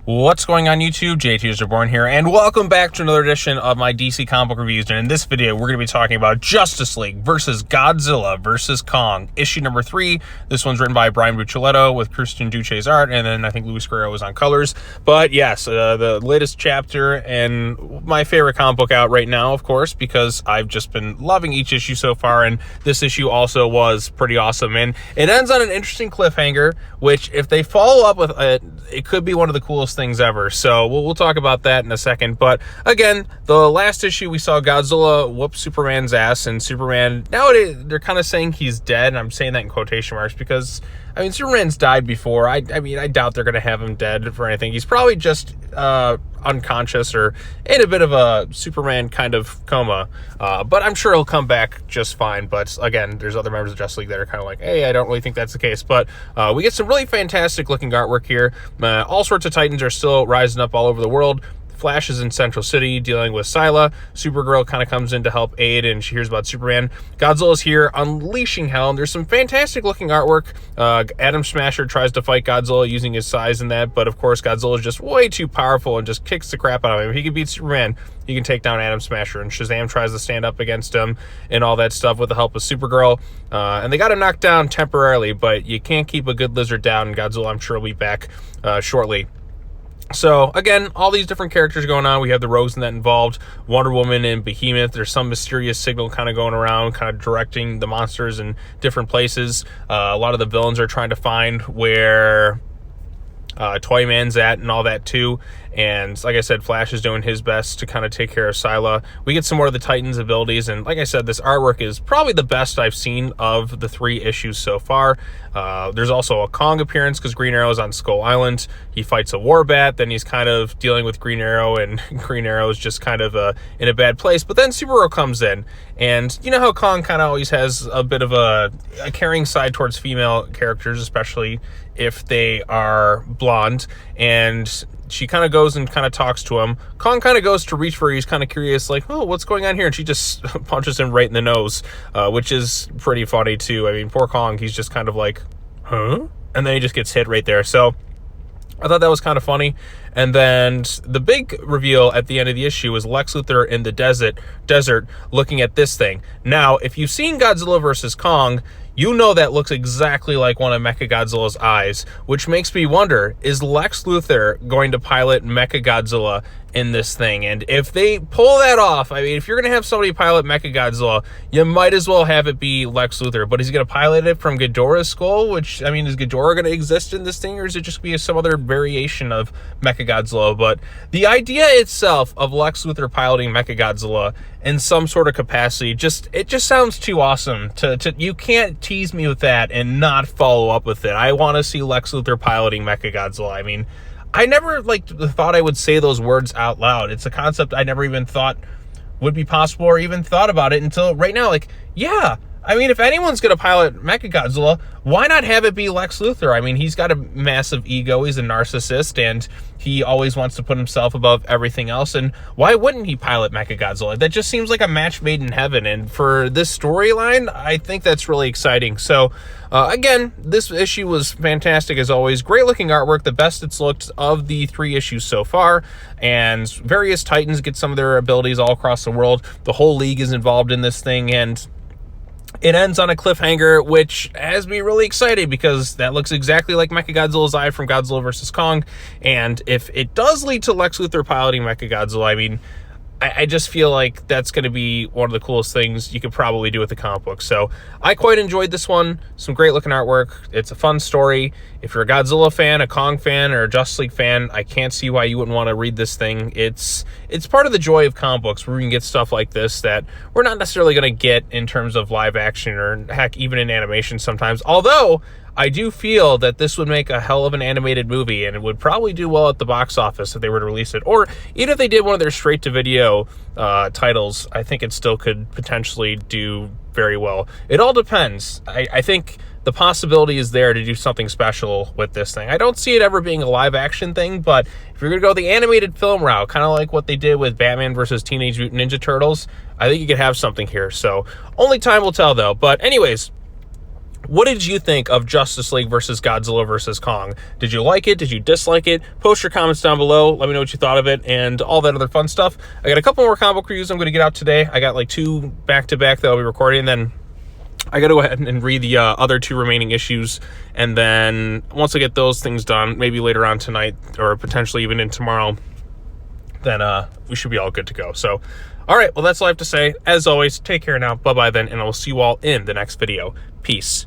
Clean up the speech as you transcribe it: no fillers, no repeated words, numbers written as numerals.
What's going on YouTube? JT's Reborn here, and welcome back to another edition of my DC comic book reviews. And in this video, we're going to be talking about Justice League versus Godzilla versus Kong, issue number 3. This one's written by Brian Buccellato with Christian Duce's art, and then I think Luis Guerrero was on colors. But yes, the latest chapter and my favorite comic book out right now, of course, because I've just been loving each issue so far, and this issue also was pretty awesome. And it ends on an interesting cliffhanger, which if they follow up with it, it could be one of the coolest things ever. So we'll talk about that in a second. But again, the last issue we saw Godzilla whoop Superman's ass, and Superman, nowadays they're kind of saying he's dead, and I'm saying that in quotation marks because I mean Superman's died before. I mean I doubt they're gonna have him dead for anything. He's probably just unconscious or in a bit of a Superman kind of coma, but I'm sure he'll come back just fine. But again, there's other members of Justice League that are kind of like, hey, I don't really think that's the case. But we get some really fantastic looking artwork here. All sorts of Titans are still rising up all over the world. Flash is in Central City dealing with Scylla. Supergirl kind of comes in to help aid, and she hears about Superman. Godzilla's here unleashing hell, and there's some fantastic looking artwork. Atom Smasher tries to fight Godzilla using his size in that, but of course Godzilla is just way too powerful and just kicks the crap out of him. If he can beat Superman, he can take down Atom Smasher, and Shazam tries to stand up against him and all that stuff with the help of Supergirl. And they got him knocked down temporarily, but you can't keep a good lizard down, and Godzilla, I'm sure, will be back shortly. So, again, all these different characters going on. We have the rogues in that involved, Wonder Woman and Behemoth. There's some mysterious signal kind of going around, kind of directing the monsters in different places. A lot of the villains are trying to find where Toyman's at and all that too. And like I said, Flash is doing his best to kind of take care of Scylla. We get some more of the Titans' abilities, and like I said, this artwork is probably the best I've seen of the 3 issues so far. There's also a Kong appearance because Green Arrow's on Skull Island. He fights a Warbat, then he's kind of dealing with Green Arrow, and Green Arrow's just kind of in a bad place. But then Supergirl comes in, and you know how Kong kind of always has a bit of a caring side towards female characters, especially if they are blonde, and she kind of goes and kind of talks to him. Kong kind of goes to reach for her. He's kind of curious, like, oh, what's going on here? And she just punches him right in the nose, which is pretty funny too. I mean, poor Kong, he's just kind of like, huh? And then he just gets hit right there. So I thought that was kind of funny. And then the big reveal at the end of the issue is Lex Luthor in the desert looking at this thing. Now, if you've seen Godzilla versus Kong, you know that looks exactly like one of Mechagodzilla's eyes, which makes me wonder, is Lex Luthor going to pilot Mechagodzilla in this thing? And if they pull that off, I mean, if you're going to have somebody pilot Mechagodzilla, you might as well have it be Lex Luthor. But is he going to pilot it from Ghidorah's skull? Which, I mean, is Ghidorah going to exist in this thing, or is it just going to be some other variation of Mechagodzilla? But the idea itself of Lex Luthor piloting Mechagodzilla in some sort of capacity, it just sounds too awesome. You can't tease me with that and not follow up with it. I want to see Lex Luthor piloting Mechagodzilla. I mean, I never thought I would say those words out loud. It's a concept I never even thought would be possible or even thought about it until right now. Like, yeah, I mean, if anyone's going to pilot Mechagodzilla, why not have it be Lex Luthor? I mean, he's got a massive ego. He's a narcissist, and he always wants to put himself above everything else. And why wouldn't he pilot Mechagodzilla? That just seems like a match made in heaven. And for this storyline, I think that's really exciting. So, again, this issue was fantastic as always. Great looking artwork, the best it's looked of the 3 issues so far. And various Titans get some of their abilities all across the world. The whole league is involved in this thing, and it ends on a cliffhanger, which has me really excited because that looks exactly like Mechagodzilla's eye from Godzilla vs. Kong. And if it does lead to Lex Luthor piloting Mechagodzilla, I mean, I just feel like that's going to be one of the coolest things you could probably do with the comic book. So I quite enjoyed this one. Some great looking artwork. It's a fun story. If you're a Godzilla fan, a Kong fan, or a Justice League fan, I can't see why you wouldn't want to read this thing. It's part of the joy of comic books where we can get stuff like this that we're not necessarily going to get in terms of live action or heck, even in animation sometimes. Although I do feel that this would make a hell of an animated movie, and it would probably do well at the box office if they were to release it. Or even if they did one of their straight-to-video titles, I think it still could potentially do very well. It all depends. I think the possibility is there to do something special with this thing. I don't see it ever being a live-action thing, but if you're going to go the animated film route, kind of like what they did with Batman versus Teenage Mutant Ninja Turtles, I think you could have something here. So only time will tell, though. But anyways, What did you think of Justice League versus Godzilla versus Kong? Did you like it? Did you dislike it? Post your comments down below. Let me know what you thought of it and all that other fun stuff. I got a couple more comic book reviews I'm going to get out today. I got like 2 back-to-back that I'll be recording, and then I got to go ahead and read the other 2 remaining issues, and then once I get those things done, maybe later on tonight or potentially even in tomorrow, then we should be all good to go. So, all right, well, that's all I have to say. As always, take care now. Bye-bye then, and I will see you all in the next video. Peace.